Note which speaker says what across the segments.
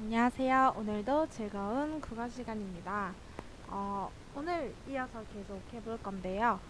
Speaker 1: 안녕하세요. 오늘도 즐거운 국어 시간입니다. 오늘 이어서 계속 해볼 건데요.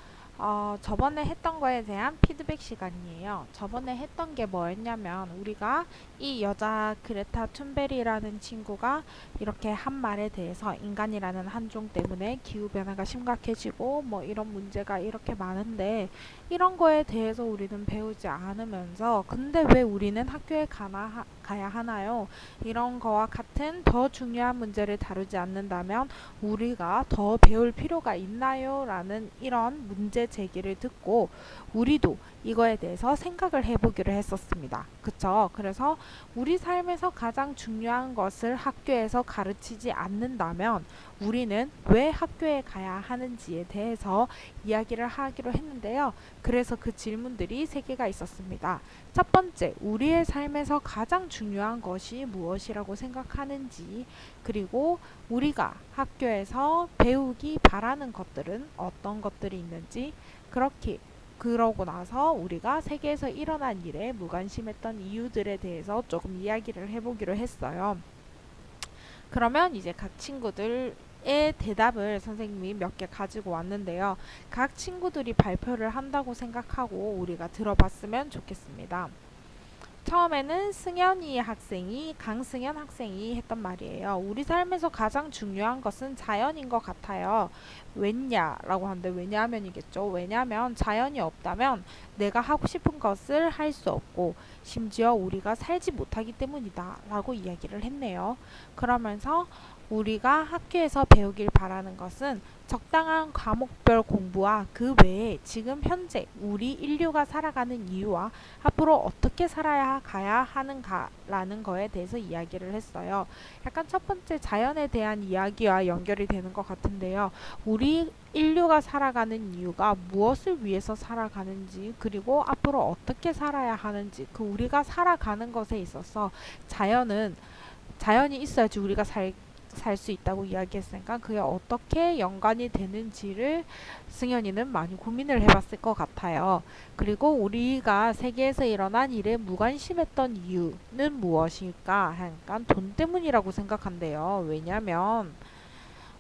Speaker 1: 저번에 했던 거에 대한 피드백 시간이에요. 저번에 했던 게 뭐였냐면 우리가 이 여자 그레타 툰베리라는 친구가 이렇게 한 말에 대해서 인간이라는 한 종 때문에 기후변화가 심각해지고 뭐 이런 문제가 이렇게 많은데 이런 거에 대해서 우리는 배우지 않으면서 근데 왜 우리는 학교에 가야 하나요? 이런 거와 같은 더 중요한 문제를 다루지 않는다면 우리가 더 배울 필요가 있나요? 라는 이런 문제 제기를 듣고 우리도 이거에 대해서 생각을 해보기로 했었습니다. 그쵸? 그래서 우리 삶에서 가장 중요한 것을 학교에서 가르치지 않는다면 우리는 왜 학교에 가야 하는지에 대해서 이야기를 하기로 했는데요. 그래서 그 질문들이 세 개가 있었습니다. 첫 번째, 우리의 삶에서 가장 중요한 것이 무엇이라고 생각하는지, 그리고 우리가 학교에서 배우기 바라는 것들은 어떤 것들이 있는지, 그러고 나서 우리가 세계에서 일어난 일에 무관심했던 이유들에 대해서 조금 이야기를 해보기로 했어요. 그러면 이제 각 친구들의 대답을 선생님이 몇 개 가지고 왔는데요. 각 친구들이 발표를 한다고 생각하고 우리가 들어봤으면 좋겠습니다. 처음에는 강승현 학생이 했던 말이에요. 우리 삶에서 가장 중요한 것은 자연인 것 같아요. 왜냐라고 하는데 왜냐하면이겠죠. 왜냐하면 자연이 없다면 내가 하고 싶은 것을 할 수 없고 심지어 우리가 살지 못하기 때문이다 라고 이야기를 했네요. 그러면서 우리가 학교에서 배우길 바라는 것은 적당한 과목별 공부와 그 외에 지금 현재 우리 인류가 살아가는 이유와 앞으로 어떻게 살아야 가야 하는가라는 거에 대해서 이야기를 했어요. 약간 첫 번째 자연에 대한 이야기와 연결이 되는 것 같은데요. 우리 인류가 살아가는 이유가 무엇을 위해서 살아가는지 그리고 앞으로 어떻게 살아야 하는지 그 우리가 살아가는 것에 있어서 자연이 있어야지 우리가 살 수 있다고 이야기했으니까 그게 어떻게 연관이 되는지를 승현이는 많이 고민을 해봤을 것 같아요. 그리고 우리가 세계에서 일어난 일에 무관심했던 이유는 무엇일까? 약간 돈 때문이라고 생각한대요. 왜냐면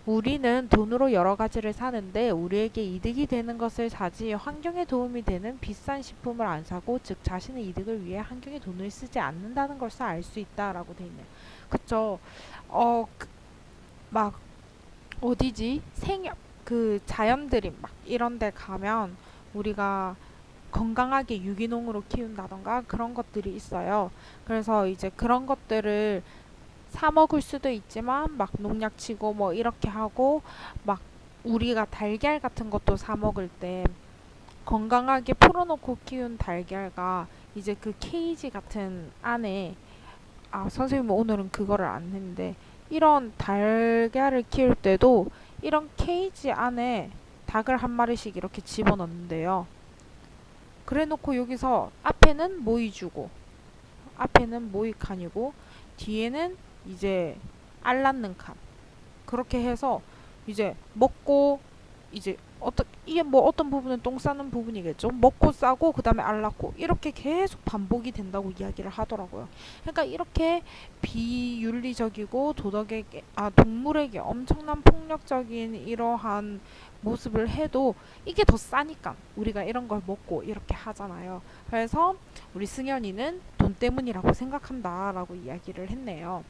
Speaker 1: 우리는 돈으로 여러 가지를 사는데 우리에게 이득이 되는 것을 사지 환경에 도움이 되는 비싼 식품을 안 사고 즉 자신의 이득을 위해 환경에 돈을 쓰지 않는다는 것을 알 수 있다라고 돼 있네요. 그쵸? 어, 막 어디지? 그 자연들이 막 이런 데 가면 우리가 건강하게 유기농으로 키운다던가 그런 것들이 있어요. 그래서 이제 그런 것들을 사 먹을 수도 있지만 막 농약 치고 뭐 이렇게 하고 막 우리가 달걀 같은 것도 사 먹을 때 건강하게 풀어놓고 키운 달걀과 이제 그 케이지 같은 안에 선생님은 오늘은 그거를 안 했는데 이런 달걀을 키울 때도 이런 케이지 안에 닭을 한 마리씩 이렇게 집어넣는데요. 그래 놓고 여기서 앞에는 모이 칸이고 뒤에는 이제 알 낳는 칸 그렇게 해서 이제 먹고 이제 이게 뭐 어떤 부분은 똥 싸는 부분이겠죠. 먹고 싸고 그 다음에 알 낳고 이렇게 계속 반복이 된다고 이야기를 하더라고요. 그러니까 이렇게 비윤리적이고 동물에게 엄청난 폭력적인 이러한 모습을 해도 이게 더 싸니까 우리가 이런 걸 먹고 이렇게 하잖아요. 그래서 우리 승현이는 돈 때문이라고 생각한다라고 이야기를 했네요.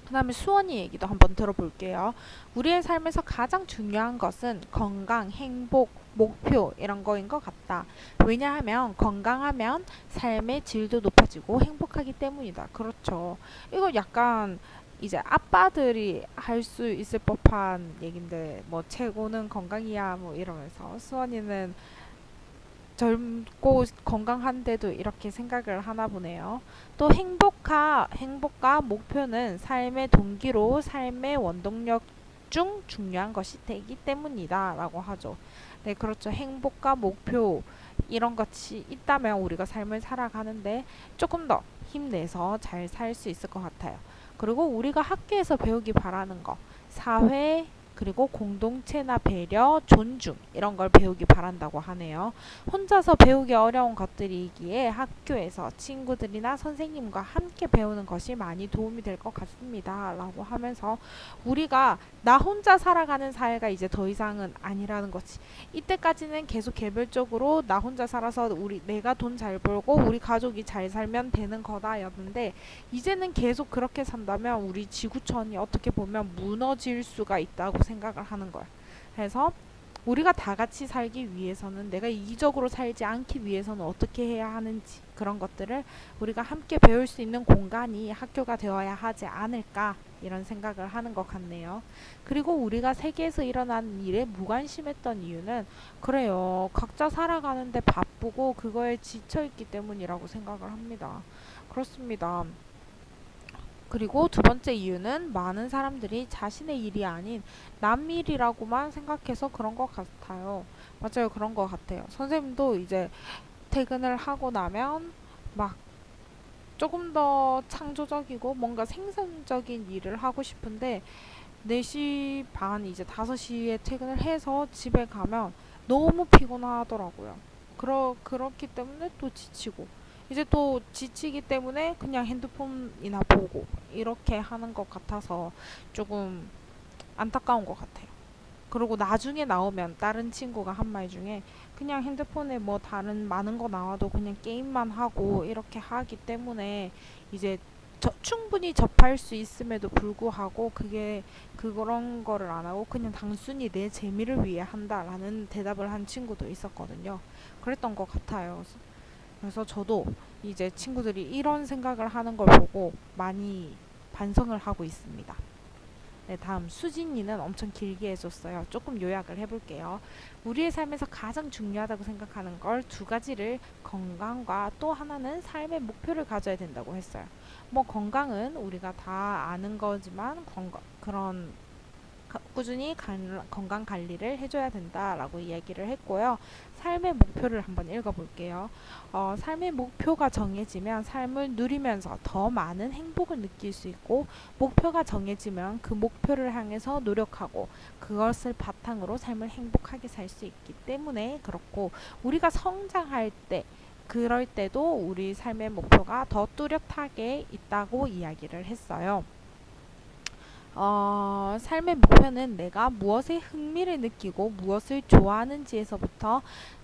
Speaker 1: 그 다음에 수원이 얘기도 한번 들어볼게요. 우리의 삶에서 가장 중요한 것은 건강, 행복, 목표 이런 거인 것 같다. 왜냐하면 건강하면 삶의 질도 높아지고 행복하기 때문이다. 그렇죠. 이거 약간 이제 아빠들이 할 수 있을 법한 얘긴데 뭐 최고는 건강이야 뭐 이러면서 수원이는 젊고 건강한데도 이렇게 생각을 하나 보네요. 또 행복과 목표는 삶의 동기로 삶의 원동력 중 중요한 것이 되기 때문이다 라고 하죠. 네, 그렇죠. 행복과 목표 이런 것이 있다면 우리가 삶을 살아가는데 조금 더 힘내서 잘 살 수 있을 것 같아요. 그리고 우리가 학교에서 배우기 바라는 거, 사회, 그리고 공동체나 배려, 존중 이런 걸 배우기 바란다고 하네요. 혼자서 배우기 어려운 것들이기에 학교에서 친구들이나 선생님과 함께 배우는 것이 많이 도움이 될 것 같습니다. 라고 하면서 우리가 나 혼자 살아가는 사회가 이제 더 이상은 아니라는 거지. 이때까지는 계속 개별적으로 나 혼자 살아서 내가 돈 잘 벌고 우리 가족이 잘 살면 되는 거다였는데 이제는 계속 그렇게 산다면 우리 지구촌이 어떻게 보면 무너질 수가 있다고 생각을 하는 거야. 그래서 우리가 다 같이 살기 위해서는 내가 이기적으로 살지 않기 위해서는 어떻게 해야 하는지 그런 것들을 우리가 함께 배울 수 있는 공간이 학교가 되어야 하지 않을까 이런 생각을 하는 것 같네요. 그리고 우리가 세계에서 일어난 일에 무관심했던 이유는 그래요. 각자 살아가는데 바쁘고 그거에 지쳐있기 때문이라고 생각을 합니다. 그렇습니다. 그리고 두 번째 이유는 많은 사람들이 자신의 일이 아닌 남 일이라고만 생각해서 그런 것 같아요. 맞아요. 그런 것 같아요. 선생님도 이제 퇴근을 하고 나면 막 조금 더 창조적이고 뭔가 생산적인 일을 하고 싶은데 4시 반 이제 5시에 퇴근을 해서 집에 가면 너무 피곤하더라고요. 그렇기 때문에 또 지치고 이제 또 지치기 때문에 그냥 핸드폰이나 보고 이렇게 하는 것 같아서 조금 안타까운 것 같아요. 그리고 나중에 나오면 다른 친구가 한 말 중에 그냥 핸드폰에 뭐 다른 많은 거 나와도 그냥 게임만 하고 이렇게 하기 때문에 이제 충분히 접할 수 있음에도 불구하고 그런 거를 안 하고 그냥 단순히 내 재미를 위해 한다라는 대답을 한 친구도 있었거든요. 그랬던 것 같아요. 그래서 저도 이제 친구들이 이런 생각을 하는 걸 보고 많이 반성을 하고 있습니다. 네, 다음 수진이는 엄청 길게 해줬어요. 조금 요약을 해볼게요. 우리의 삶에서 가장 중요하다고 생각하는 걸 두 가지를 건강과 또 하나는 삶의 목표를 가져야 된다고 했어요. 뭐 건강은 우리가 다 아는 거지만 그런 꾸준히 건강 관리를 해줘야 된다라고 이야기를 했고요. 삶의 목표를 한번 읽어볼게요. 삶의 목표가 정해지면 삶을 누리면서 더 많은 행복을 느낄 수 있고 목표가 정해지면 그 목표를 향해서 노력하고 그것을 바탕으로 삶을 행복하게 살 수 있기 때문에 그렇고 우리가 성장할 때 그럴 때도 우리 삶의 목표가 더 뚜렷하게 있다고 이야기를 했어요. 삶의 목표는 내가 무엇에 흥미를 느끼고 무엇을 좋아하는지에서부터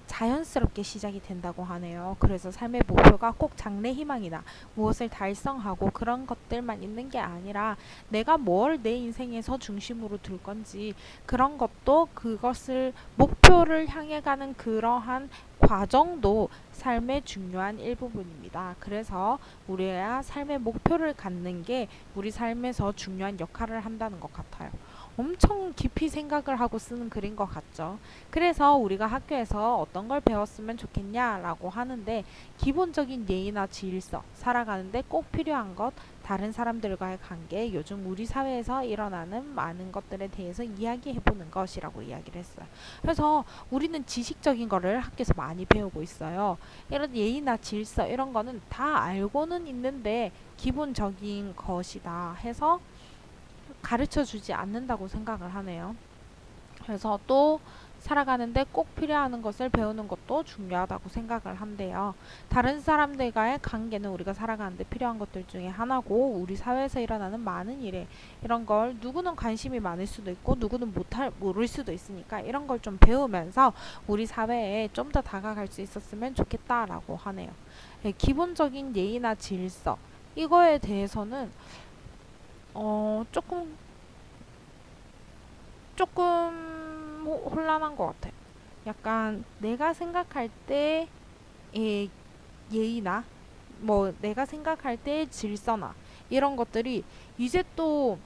Speaker 1: 자연스럽게 시작이 된다고 하네요. 그래서 삶의 목표가 꼭 장래 희망이나 무엇을 달성하고 그런 것들만 있는 게 아니라 내가 뭘 내 인생에서 중심으로 둘 건지 그런 것도 그것을 목표를 향해 가는 그러한 과정도 삶의 중요한 일부분입니다. 그래서 우리가 삶의 목표를 갖는 게 우리 삶에서 중요한 역할을 한다는 것 같아요. 엄청 깊이 생각을 하고 쓰는 글인 것 같죠. 그래서 우리가 학교에서 어떤 걸 배웠으면 좋겠냐라고 하는데 기본적인 예의나 질서, 살아가는데 꼭 필요한 것, 다른 사람들과의 관계, 요즘 우리 사회에서 일어나는 많은 것들에 대해서 이야기해보는 것이라고 이야기를 했어요. 그래서 우리는 지식적인 거를 학교에서 많이 배우고 있어요. 이런 예의나 질서 이런 거는 다 알고는 있는데 기본적인 것이다 해서 가르쳐 주지 않는다고 생각을 하네요. 그래서 또 살아가는데 꼭 필요한 것을 배우는 것도 중요하다고 생각을 한대요. 다른 사람들과의 관계는 우리가 살아가는데 필요한 것들 중에 하나고 우리 사회에서 일어나는 많은 일에 이런 걸 누구는 관심이 많을 수도 있고 누구는 모를 수도 있으니까 이런 걸 좀 배우면서 우리 사회에 좀 더 다가갈 수 있었으면 좋겠다라고 하네요. 네, 기본적인 예의나 질서 이거에 대해서는 조금 혼란한 것 같아요. 약간 내가 생각할 때의 예의나 뭐 내가 생각할 때의 질서나 이런 것들이 이제 또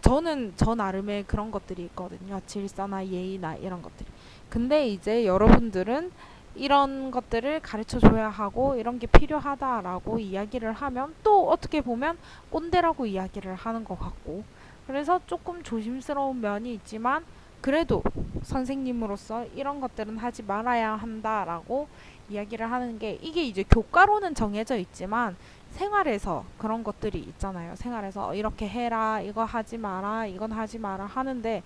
Speaker 1: 저는 저 나름의 그런 것들이 있거든요. 질서나 예의나 이런 것들이. 근데 이제 여러분들은 이런 것들을 가르쳐 줘야 하고 이런 게 필요하다라고 이야기를 하면 또 어떻게 보면 꼰대라고 이야기를 하는 것 같고 그래서 조금 조심스러운 면이 있지만 그래도 선생님으로서 이런 것들은 하지 말아야 한다라고 이야기를 하는 게 이게 이제 교과로는 정해져 있지만 생활에서 그런 것들이 있잖아요. 생활에서 이렇게 해라, 이거 하지 마라, 이건 하지 마라 하는데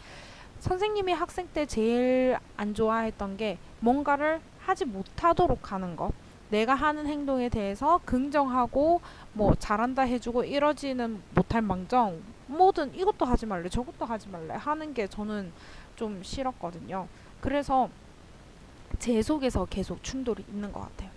Speaker 1: 선생님이 학생 때 제일 안 좋아했던 게 뭔가를 하지 못하도록 하는 것. 내가 하는 행동에 대해서 긍정하고 뭐 잘한다 해주고 이러지는 못할 망정 뭐든 이것도 하지 말래 저것도 하지 말래 하는 게 저는 좀 싫었거든요. 그래서 제 속에서 계속 충돌이 있는 것 같아요.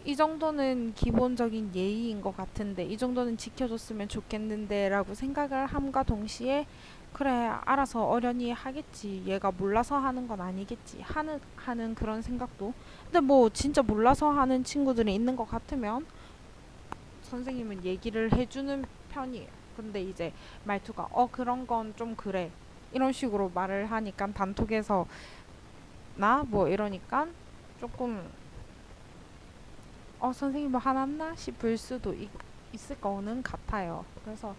Speaker 1: 이 정도는 기본적인 예의인 것 같은데, 이 정도는 지켜줬으면 좋겠는데, 라고 생각을 함과 동시에, 그래, 알아서 어련히 하겠지. 얘가 몰라서 하는 건 아니겠지. 하는 그런 생각도. 근데 뭐, 진짜 몰라서 하는 친구들이 있는 것 같으면, 선생님은 얘기를 해주는 편이에요. 근데 이제 말투가, 그런 건 좀 그래. 이런 식으로 말을 하니까 단톡에서 나? 뭐 이러니까 조금 선생님 뭐 화났나 싶을 수도 있을 거는 같아요. 그래서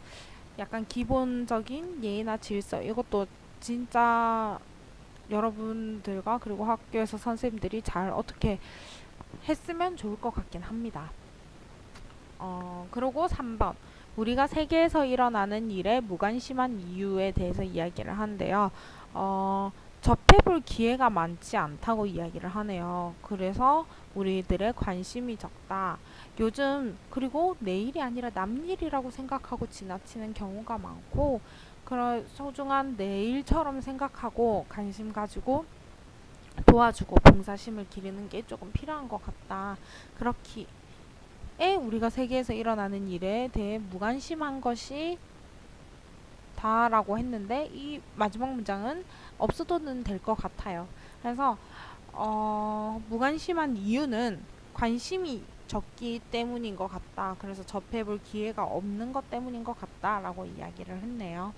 Speaker 1: 약간 기본적인 예의나 질서 이것도 진짜 여러분들과 그리고 학교에서 선생님들이 잘 어떻게 했으면 좋을 것 같긴 합니다. 그리고 3번. 우리가 세계에서 일어나는 일에 무관심한 이유에 대해서 이야기를 하는데요. 접해볼 기회가 많지 않다고 이야기를 하네요. 그래서 우리들의 관심이 적다. 요즘 그리고 내일이 아니라 남일이라고 생각하고 지나치는 경우가 많고 그런 소중한 내일처럼 생각하고 관심 가지고 도와주고 봉사심을 기르는 게 조금 필요한 것 같다. 그렇기에 우리가 세계에서 일어나는 일에 대해 무관심한 것이 다라고 했는데 이 마지막 문장은 없어도는 될 것 같아요. 그래서 무관심한 이유는 관심이 적기 때문인 것 같다. 그래서 접해볼 기회가 없는 것 때문인 것 같다라고 이야기를 했네요.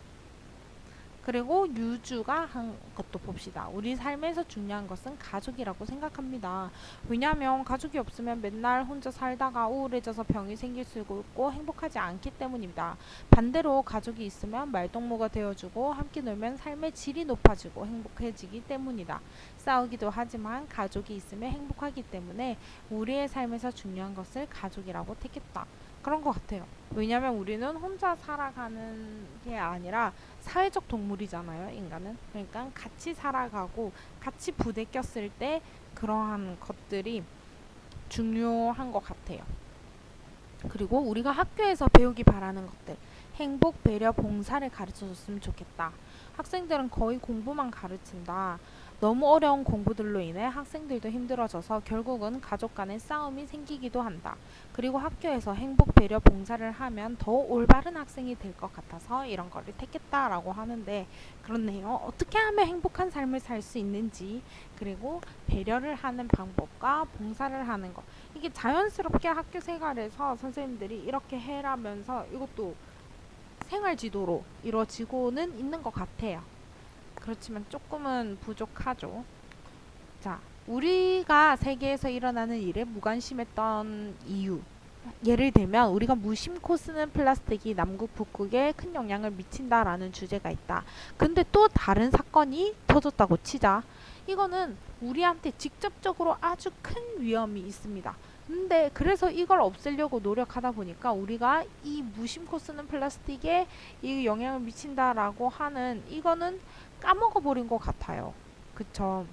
Speaker 1: 그리고 유주가 한 것도 봅시다. 우리 삶에서 중요한 것은 가족이라고 생각합니다. 왜냐하면 가족이 없으면 맨날 혼자 살다가 우울해져서 병이 생길 수 있고 행복하지 않기 때문입니다. 반대로 가족이 있으면 말동무가 되어주고 함께 놀면 삶의 질이 높아지고 행복해지기 때문이다. 싸우기도 하지만 가족이 있으면 행복하기 때문에 우리의 삶에서 중요한 것을 가족이라고 택했다. 그런 것 같아요. 왜냐면 우리는 혼자 살아가는 게 아니라 사회적 동물이잖아요, 인간은. 그러니까 같이 살아가고 같이 부대 꼈을 때 그러한 것들이 중요한 것 같아요. 그리고 우리가 학교에서 배우기 바라는 것들, 행복, 배려, 봉사를 가르쳐 줬으면 좋겠다. 학생들은 거의 공부만 가르친다. 너무 어려운 공부들로 인해 학생들도 힘들어져서 결국은 가족 간의 싸움이 생기기도 한다. 그리고 학교에서 행복, 배려, 봉사를 하면 더 올바른 학생이 될 것 같아서 이런 거를 택했다라고 하는데 그렇네요. 어떻게 하면 행복한 삶을 살 수 있는지 그리고 배려를 하는 방법과 봉사를 하는 것 이게 자연스럽게 학교 생활에서 선생님들이 이렇게 해라면서 이것도 생활 지도로 이루어지고는 있는 것 같아요. 그렇지만 조금은 부족하죠. 자, 우리가 세계에서 일어나는 일에 무관심했던 이유. 예를 들면 우리가 무심코 쓰는 플라스틱이 남극 북극에 큰 영향을 미친다라는 주제가 있다. 근데 또 다른 사건이 터졌다고 치자. 이거는 우리한테 직접적으로 아주 큰 위험이 있습니다. 근데 그래서 이걸 없애려고 노력하다 보니까 우리가 이 무심코 쓰는 플라스틱에 이 영향을 미친다라고 하는 이거는 까먹어 버린 것 같아요. 그쵸?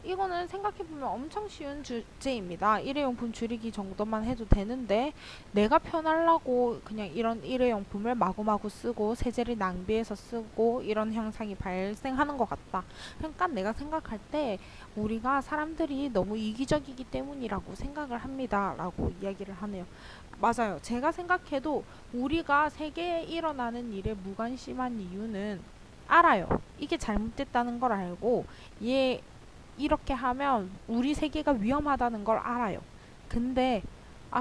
Speaker 1: 이거는 생각해보면 엄청 쉬운 주제입니다. 일회용품 줄이기 정도만 해도 되는데 내가 편하려고 그냥 이런 일회용품을 마구마구 쓰고 세제를 낭비해서 쓰고 이런 현상이 발생하는 것 같다. 그러니까 내가 생각할 때 우리가 사람들이 너무 이기적이기 때문이라고 생각을 합니다. 라고 이야기를 하네요. 맞아요. 제가 생각해도 우리가 세계에 일어나는 일에 무관심한 이유는 알아요. 이게 잘못됐다는 걸 알고 얘 이렇게 하면 우리 세계가 위험하다는 걸 알아요. 근데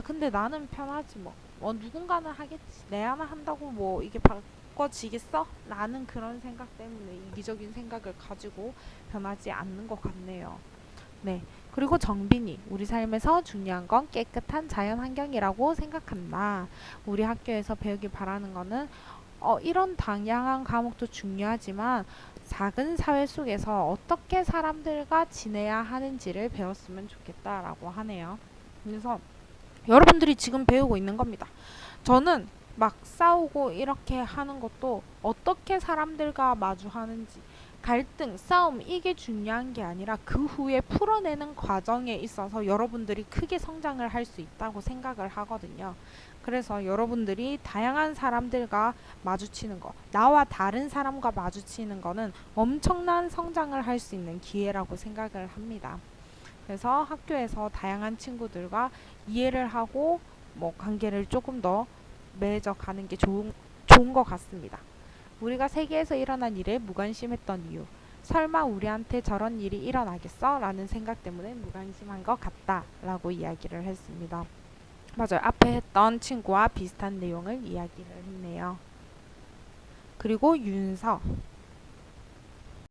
Speaker 1: 근데 나는 편하지 뭐. 누군가는 하겠지. 내 하나 한다고 뭐 이게 바꿔지겠어? 라는 그런 생각 때문에 이기적인 생각을 가지고 변하지 않는 것 같네요. 네. 그리고 정빈이 우리 삶에서 중요한 건 깨끗한 자연 환경이라고 생각한다. 우리 학교에서 배우길 바라는 거는 이런 다양한 과목도 중요하지만 작은 사회 속에서 어떻게 사람들과 지내야 하는지를 배웠으면 좋겠다라고 하네요. 그래서 여러분들이 지금 배우고 있는 겁니다. 저는 막 싸우고 이렇게 하는 것도 어떻게 사람들과 마주하는지, 갈등, 싸움, 이게 중요한 게 아니라 그 후에 풀어내는 과정에 있어서 여러분들이 크게 성장을 할 수 있다고 생각을 하거든요. 그래서 여러분들이 다양한 사람들과 마주치는 거, 나와 다른 사람과 마주치는 거는 엄청난 성장을 할 수 있는 기회라고 생각을 합니다. 그래서 학교에서 다양한 친구들과 이해를 하고 뭐 관계를 조금 더 맺어가는 게 좋은 것 같습니다. 우리가 세계에서 일어난 일에 무관심했던 이유. 설마 우리한테 저런 일이 일어나겠어? 라는 생각 때문에 무관심한 것 같다. 라고 이야기를 했습니다. 맞아요. 앞에 했던 친구와 비슷한 내용을 이야기를 했네요. 그리고 윤서.